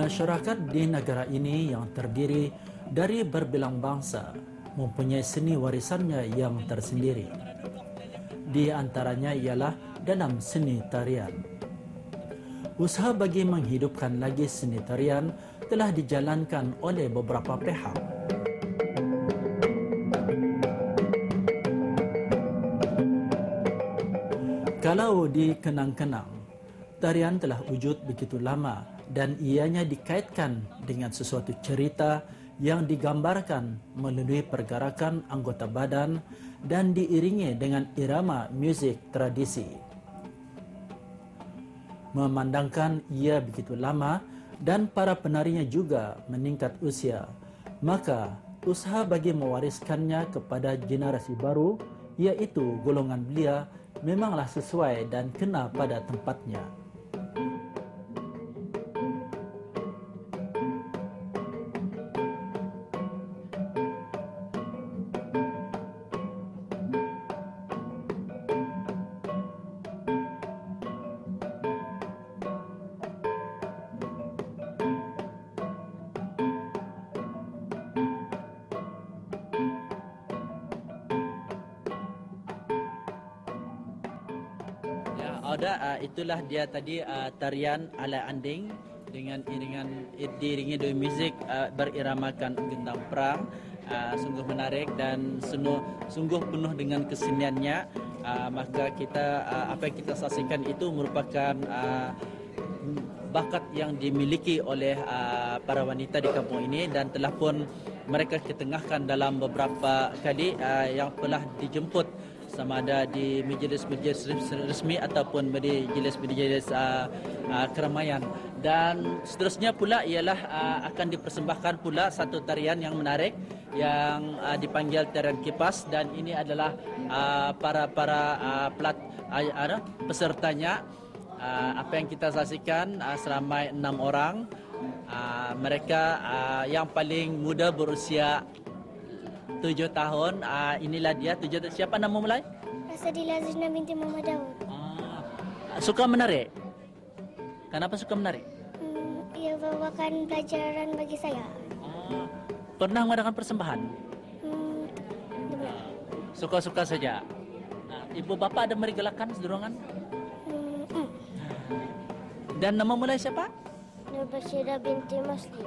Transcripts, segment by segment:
Masyarakat di negara ini yang terdiri dari berbilang bangsa mempunyai seni warisannya yang tersendiri. Di antaranya ialah dalam seni tarian. Usaha bagi menghidupkan lagi seni tarian telah dijalankan oleh beberapa pihak. Kalau dikenang-kenang, tarian telah wujud begitu lama dan ianya dikaitkan dengan sesuatu cerita yang digambarkan melalui pergerakan anggota badan dan diiringi dengan irama muzik tradisi. Memandangkan ia begitu lama dan para penarinya juga meningkat usia, maka usaha bagi mewariskannya kepada generasi baru, iaitu golongan belia, memanglah sesuai dan kena pada tempatnya. Itulah dia tadi tarian ala anding dengan diiringi dengan muzik beriramakan gendang perang. Sungguh menarik dan sungguh penuh dengan keseniannya. Maka apa yang kita saksikan itu merupakan bakat yang dimiliki oleh para wanita di kampung ini dan telah pun mereka ketengahkan dalam beberapa kali yang telah dijemput sama ada di majlis-majlis resmi ataupun di majlis-majlis keramaian. Dan seterusnya pula ialah akan dipersembahkan pula satu tarian yang menarik yang dipanggil tarian kipas, dan ini adalah para pesertanya. Apa yang kita saksikan seramai 6 orang. Mereka yang paling muda berusia 7 tahun. Inilah dia 7 tahun. Siapa nama mulai? Asadila Zina binti Muhammad Daud. Suka menari? Kenapa suka menari? Ia bawakan pelajaran bagi saya. Pernah mengadakan persembahan? Suka-suka saja. Ibu bapa ada merigalakan sedorongan? Dan nama mulai siapa? Nur Basyirah binti Masli.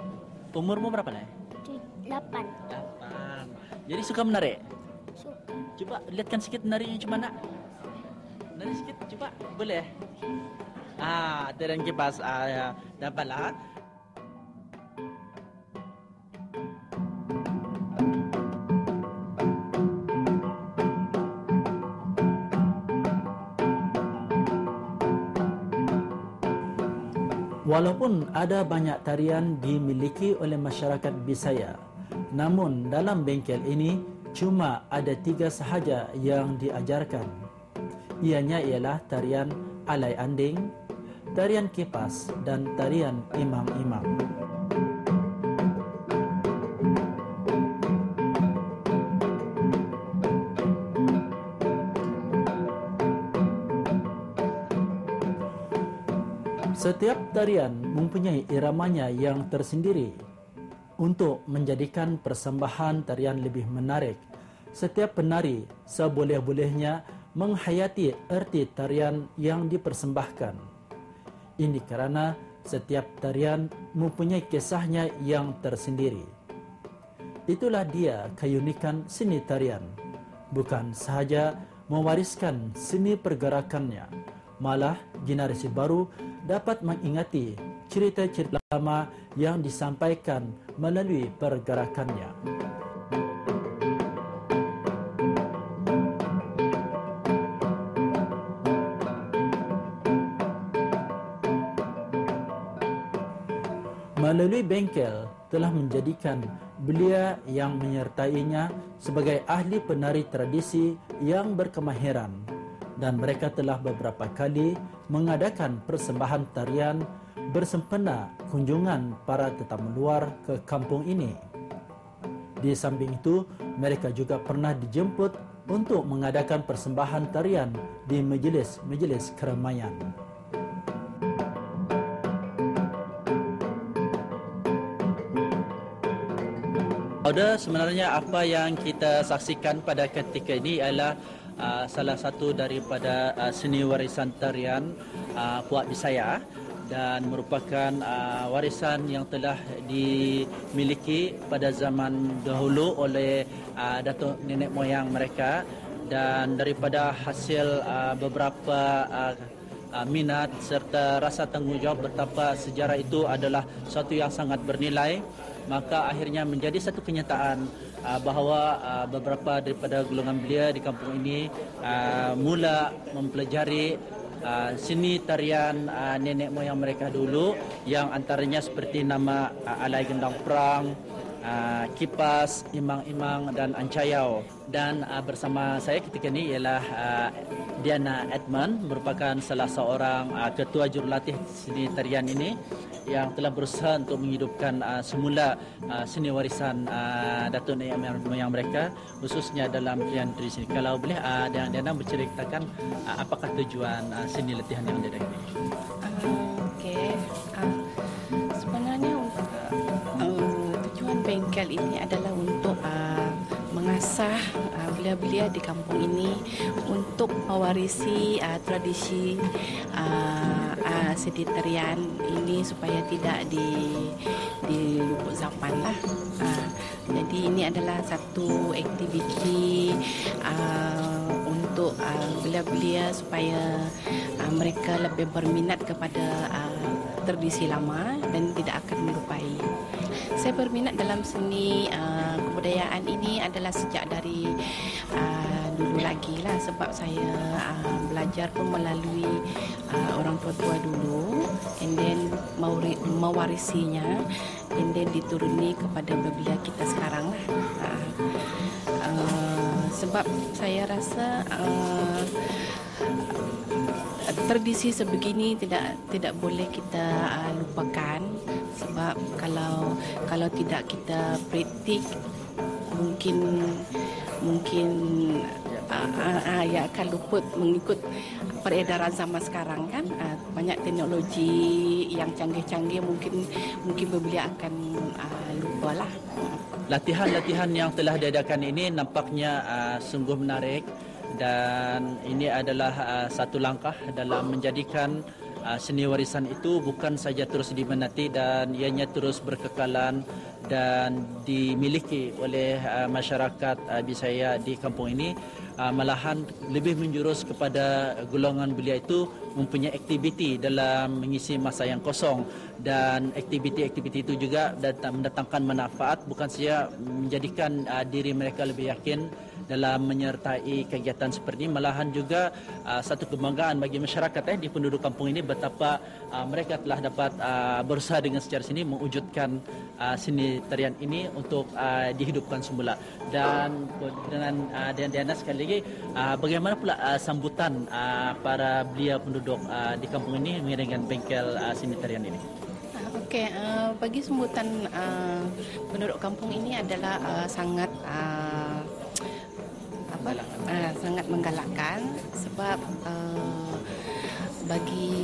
Umurmu berapa lah? 8. Jadi suka menari? Suka. Coba lihatkan sikit menarinya macam mana. Menari sikit, coba. Boleh? Tarian kipas. Ya. Dapatlah. Walaupun ada banyak tarian dimiliki oleh masyarakat Bisaya, namun dalam bengkel ini cuma ada 3 sahaja yang diajarkan. Ianya ialah tarian alai anding, tarian kipas dan tarian imam-imam. Setiap tarian mempunyai iramanya yang tersendiri. Untuk menjadikan persembahan tarian lebih menarik, setiap penari seboleh-bolehnya menghayati erti tarian yang dipersembahkan. Ini kerana setiap tarian mempunyai kisahnya yang tersendiri. Itulah dia keunikan seni tarian. Bukan sahaja mewariskan seni pergerakannya, malah generasi baru dapat mengingati cerita-cerita lama yang disampaikan melalui pergerakannya. Melalui bengkel telah menjadikan belia yang menyertainya sebagai ahli penari tradisi yang berkemahiran, dan mereka telah beberapa kali mengadakan persembahan tarian bersempena kunjungan para tetamu luar ke kampung ini. Di samping itu, mereka juga pernah dijemput untuk mengadakan persembahan tarian di majlis-majlis keramaian. Sebenarnya apa yang kita saksikan pada ketika ini adalah salah satu daripada seni warisan tarian Puak Bisaya, dan merupakan warisan yang telah dimiliki pada zaman dahulu oleh datuk nenek moyang mereka, dan daripada hasil beberapa minat serta rasa tanggungjawab betapa sejarah itu adalah sesuatu yang sangat bernilai, maka akhirnya menjadi satu kenyataan bahawa beberapa daripada golongan belia di kampung ini mula mempelajari seni tarian nenek moyang mereka dulu, yang antaranya seperti nama alai gendang perang, kipas, imang-imang dan ancayau. Dan bersama saya ketika ini ialah Diana Edmund, merupakan salah seorang ketua jurulatih seni tarian ini yang telah berusaha untuk menghidupkan semula seni warisan datuk nenek moyang mereka, khususnya dalam tarian tradisi. Kalau boleh Diana berceritakan apakah tujuan seni latihan yang ada ini? Okey. Sebenarnya tujuan bengkel ini adalah untuk mengasah belia-belia di kampung ini untuk mewarisi tradisi seni tarian ini supaya tidak diluput zaman lah. Jadi ini adalah satu aktiviti untuk belia-belia supaya mereka lebih berminat kepada tradisi lama dan tidak akan melupai. Saya berminat dalam seni kebudayaan ini adalah sejak dari dulu lagi lah, sebab saya belajar pun melalui orang tua-tua dulu, and then mewarisinya, and then dituruni kepada belia kita sekarang lah. Sebab saya rasa tradisi sebegini tidak boleh kita lupakan, sebab kalau tidak kita praktik mungkin ya akan luput mengikut peredaran zaman sekarang kan. Banyak teknologi yang canggih-canggih, mungkin belia akan lupa lah. Latihan-latihan yang telah diadakan ini nampaknya sungguh menarik, dan ini adalah satu langkah dalam menjadikan seni warisan itu bukan saja terus diminati dan ianya terus berkekalan dan dimiliki oleh masyarakat Bisaya di kampung ini. Malahan lebih menjurus kepada golongan belia itu mempunyai aktiviti dalam mengisi masa yang kosong, dan aktiviti-aktiviti itu juga mendatangkan manfaat, bukan saja menjadikan diri mereka lebih yakin dalam menyertai kegiatan seperti ini, malahan juga satu kebanggaan bagi masyarakat di penduduk kampung ini betapa mereka telah dapat berusaha dengan secara seni mewujudkan seni tarian ini untuk dihidupkan semula. Dan dengan Diana sekali lagi, bagaimana pula sambutan para belia penduduk di kampung ini dengan bengkel seni tarian ini? Okey, bagi sambutan penduduk kampung ini adalah sangat sangat menggalakkan, sebab bagi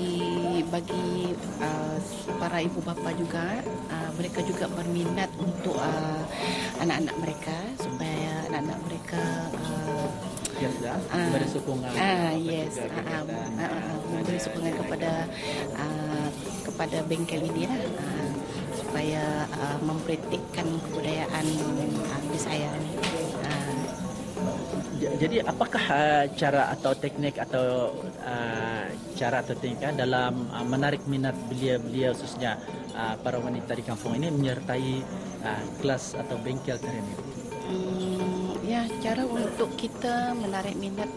para ibu bapa juga, mereka juga berminat untuk anak-anak mereka, supaya anak-anak mereka memberi sokongan. Memberi sokongan kepada bengkel ini lah, supaya mempraktikkan kebudayaan Bisaya ni. Jadi apakah cara atau teknik atau teknik dalam menarik minat belia-belia, khususnya para wanita di kampung ini menyertai kelas atau bengkel tarian ini? Ya, cara untuk kita menarik minat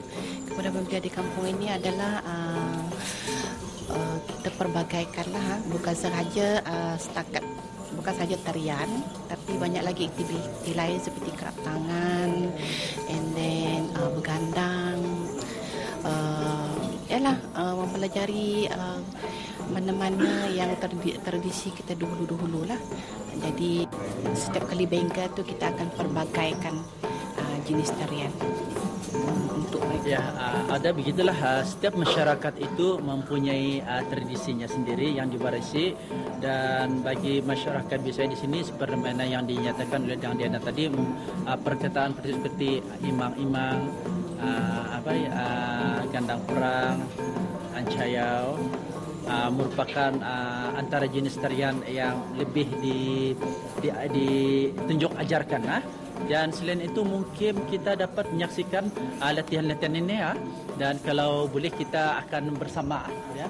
kepada belia di kampung ini adalah kita perbagaikanlah, bukan sahaja tarian, tapi banyak lagi aktiviti lain seperti kerap tangan, and then bergandang, mempelajari mana-mana yang tradisi kita dahulu lah. Jadi setiap kali bengkel tu kita akan perbagaikan jenis tarian. untuk mereka. Ya, ada begitulah. Setiap masyarakat itu mempunyai tradisinya sendiri yang diwarisi, dan bagi masyarakat Bisaya di sini seperti mana yang dinyatakan oleh Dang Diana tadi, perkataan seperti imang-imang, gandang perang, ancayau merupakan antara jenis tarian yang lebih ditunjuk ajarkan. Dan selain itu mungkin kita dapat menyaksikan latihan-latihan ini dan kalau boleh kita akan bersama ya.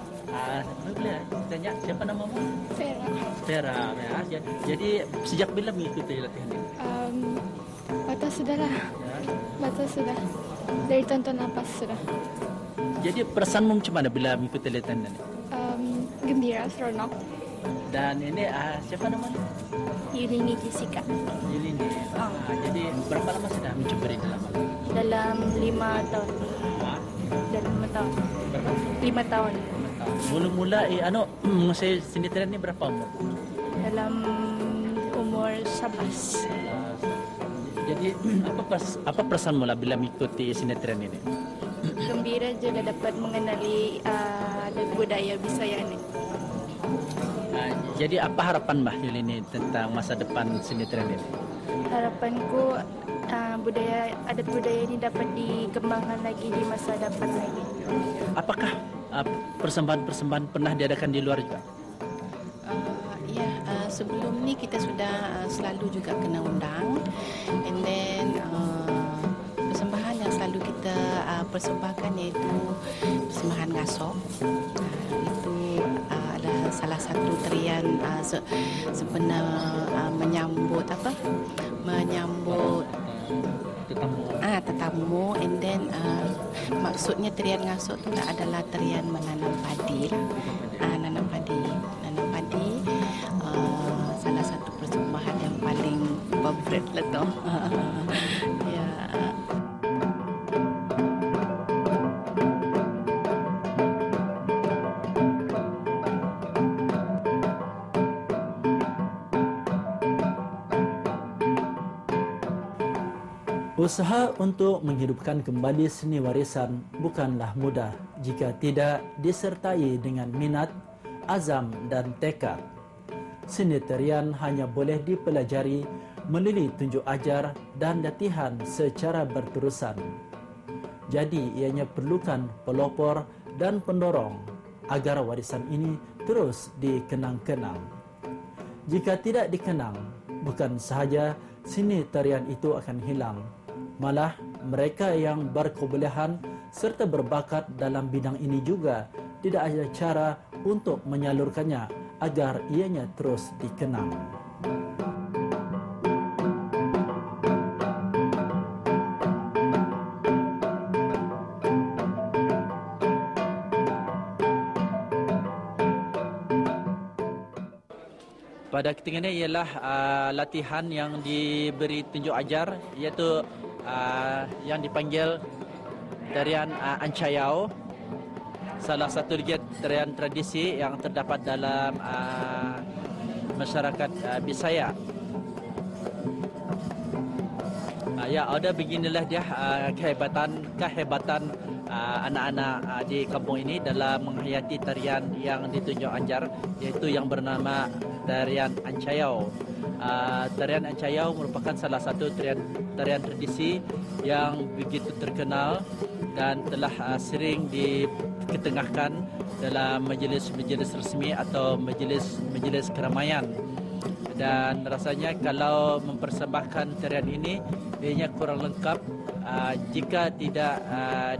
Boleh tanya siapa namamu? Vera. Vera ya. Jadi sejak bila mengikuti latihan ini? Batas sudah lah. Ya. Batas sudah. Dari tonton napas sudah. Jadi perasaanmu macam mana bila mengikuti latihan ini? Gembira, seronok. Dan ini siapa namanya? Yulini Jessica. Yulini. Jadi berapa lama sudah mencoba di dalam? Dalam 5 tahun. Dalam 5 tahun. Berapa? 5 tahun. Mula-mula saya seni tarian ni berapa umur? Dalam umur 11. Jadi apa perasaan mula bila mengikuti seni tarian ini? Gembira juga dapat mengenali adat budaya Bisaya ini. Jadi apa harapan Mbah Yulini tentang masa depan seni tarian ini? Harapanku adat budaya ini dapat dikembangkan lagi di masa depan lagi. Apakah persembahan-persembahan pernah diadakan di luar juga? Sebelum ni kita sudah selalu juga kena undang, and then persembahan yang selalu kita persembahkan iaitu persembahan gasok. Itu adalah salah satu tarian sebenar menyambut tetamu, and then maksudnya tarian gasok tu adalah tarian menanam padi lah. Nanam padi salah satu persembahan yang paling favorit lah tu. Ya. Usaha untuk menghidupkan kembali seni warisan bukanlah mudah jika tidak disertai dengan minat, azam dan tekad. Seni tarian hanya boleh dipelajari melalui tunjuk ajar dan latihan secara berterusan. Jadi ianya perlukan pelopor dan pendorong agar warisan ini terus dikenang-kenang. Jika tidak dikenang, bukan sahaja seni tarian itu akan hilang, malah mereka yang berkebolehan serta berbakat dalam bidang ini juga tidak ada cara untuk menyalurkannya agar ianya terus dikenang. Pada ketika ini ialah latihan yang diberi tunjuk ajar, iaitu yang dipanggil tarian ancayau, salah satu tarian tradisi yang terdapat dalam masyarakat Bisaya. Ya, ada beginilah dia kehebatan anak-anak di kampung ini dalam menghayati tarian yang ditunjuk ajar, iaitu yang bernama tarian ancayau. Tarian ancayau merupakan salah satu tarian tradisi yang begitu terkenal dan telah sering diketengahkan dalam majlis-majlis resmi atau majlis keramaian. Dan rasanya kalau mempersembahkan tarian ini ianya kurang lengkap jika tidak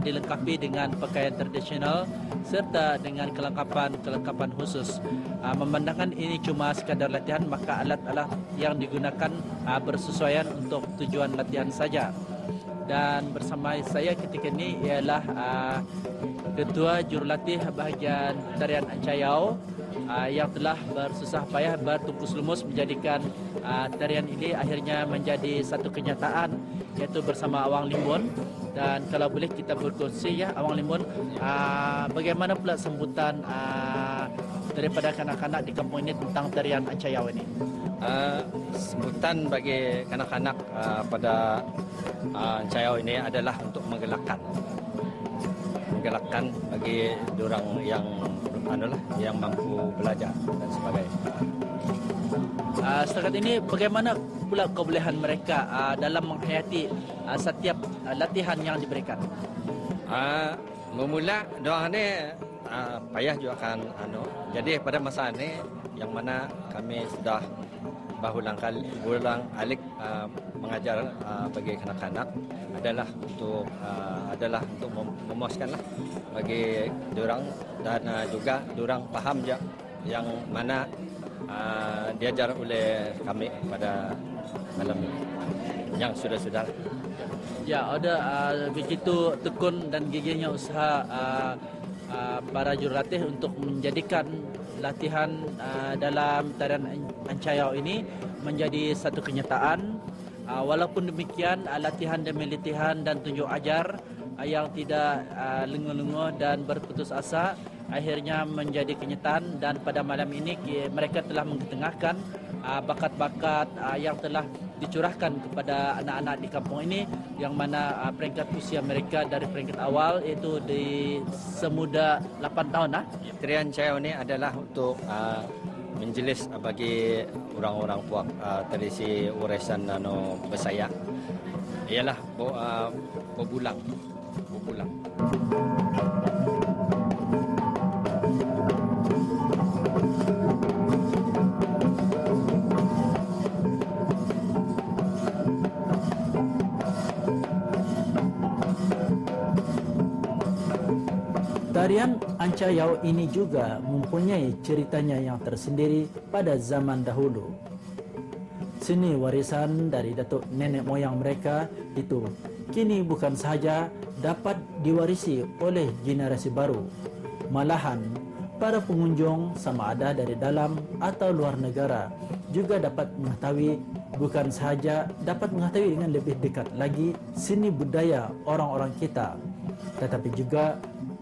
dilengkapi dengan pakaian tradisional serta dengan kelengkapan khusus. Memandangkan ini cuma sekadar latihan, maka alat-alat yang digunakan bersesuaian untuk tujuan latihan saja. Dan bersama saya ketika ini ialah Ketua Jurulatih bahagian tarian ancayau yang telah bersusah payah bertungkus lumus menjadikan tarian ini akhirnya menjadi satu kenyataan, iaitu bersama Awang Limbun. Dan kalau boleh kita berkongsi ya Awang Limbun, bagaimana pula sambutan daripada kanak-kanak di kampung ini tentang tarian ancayau ini? Sebutan bagi kanak-kanak pada Ancayau ini adalah untuk menggelakkan bagi orang yang mampu belajar dan sebagainya. Setakat ini bagaimana pula kebolehan mereka dalam menghayati setiap latihan yang diberikan? Memula doang ni payah juga kan jadi pada masa ini yang mana kami sudah berulang alik mengajar bagi kanak-kanak adalah untuk memuaskanlah bagi diorang dan juga diorang faham je yang mana diajar oleh kami pada malam yang sudah. Ya, ada begitu tekun dan gigihnya usaha para jurulatih untuk menjadikan latihan dalam tarian Ancayau ini menjadi satu kenyataan. Walaupun demikian, latihan demi latihan dan tunjuk ajar yang tidak lenguh-lenguh dan berputus asa akhirnya menjadi kenyataan, dan pada malam ini mereka telah mengetengahkan bakat-bakat yang telah dicurahkan kepada anak-anak di kampung ini, yang mana peringkat usia mereka dari peringkat awal iaitu di semuda 8 tahun. Tarian Ancayau ini adalah untuk menjelis bagi orang-orang puak tradisi urisan Besaya. Ialah berbulang. Tarian Ancayau ini juga mempunyai ceritanya yang tersendiri pada zaman dahulu. Seni warisan dari datuk nenek moyang mereka itu kini bukan sahaja dapat diwarisi oleh generasi baru, malahan para pengunjung sama ada dari dalam atau luar negara juga dapat mengetahui, bukan sahaja dapat mengetahui dengan lebih dekat lagi seni budaya orang-orang kita, tetapi juga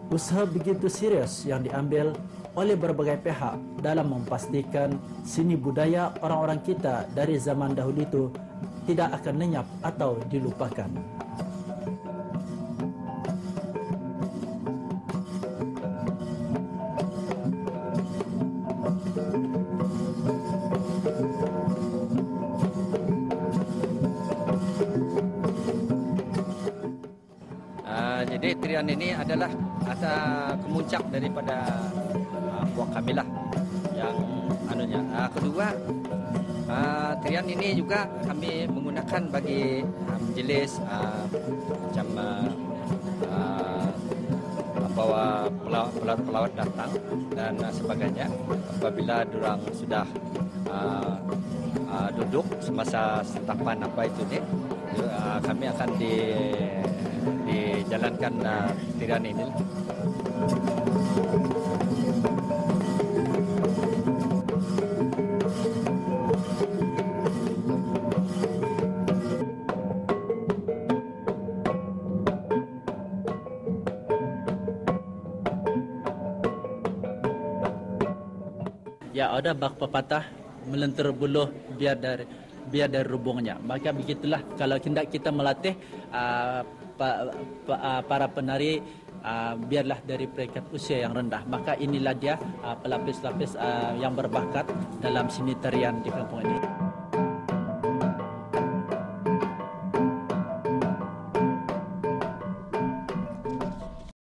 usaha begitu serius yang diambil oleh berbagai pihak dalam memastikan seni budaya orang-orang kita dari zaman dahulu itu tidak akan lenyap atau dilupakan. Jadi tarian ini adalah kemuncak daripada puak kami lah yang kedua, tarian ini juga kami menggunakan bagi menjelis macam bawa pelawat datang dan sebagainya. Apabila diorang sudah duduk semasa sentapan apa itu ni, kami akan dijalankan tarian ini. Ya, ada bak pepatah melentur buluh biar dari rubungnya. Maka begitulah kalau hendak kita melatih para penari biarlah dari peringkat usia yang rendah. Maka inilah dia pelapis-lapis yang berbakat dalam seni tarian di kampung ini.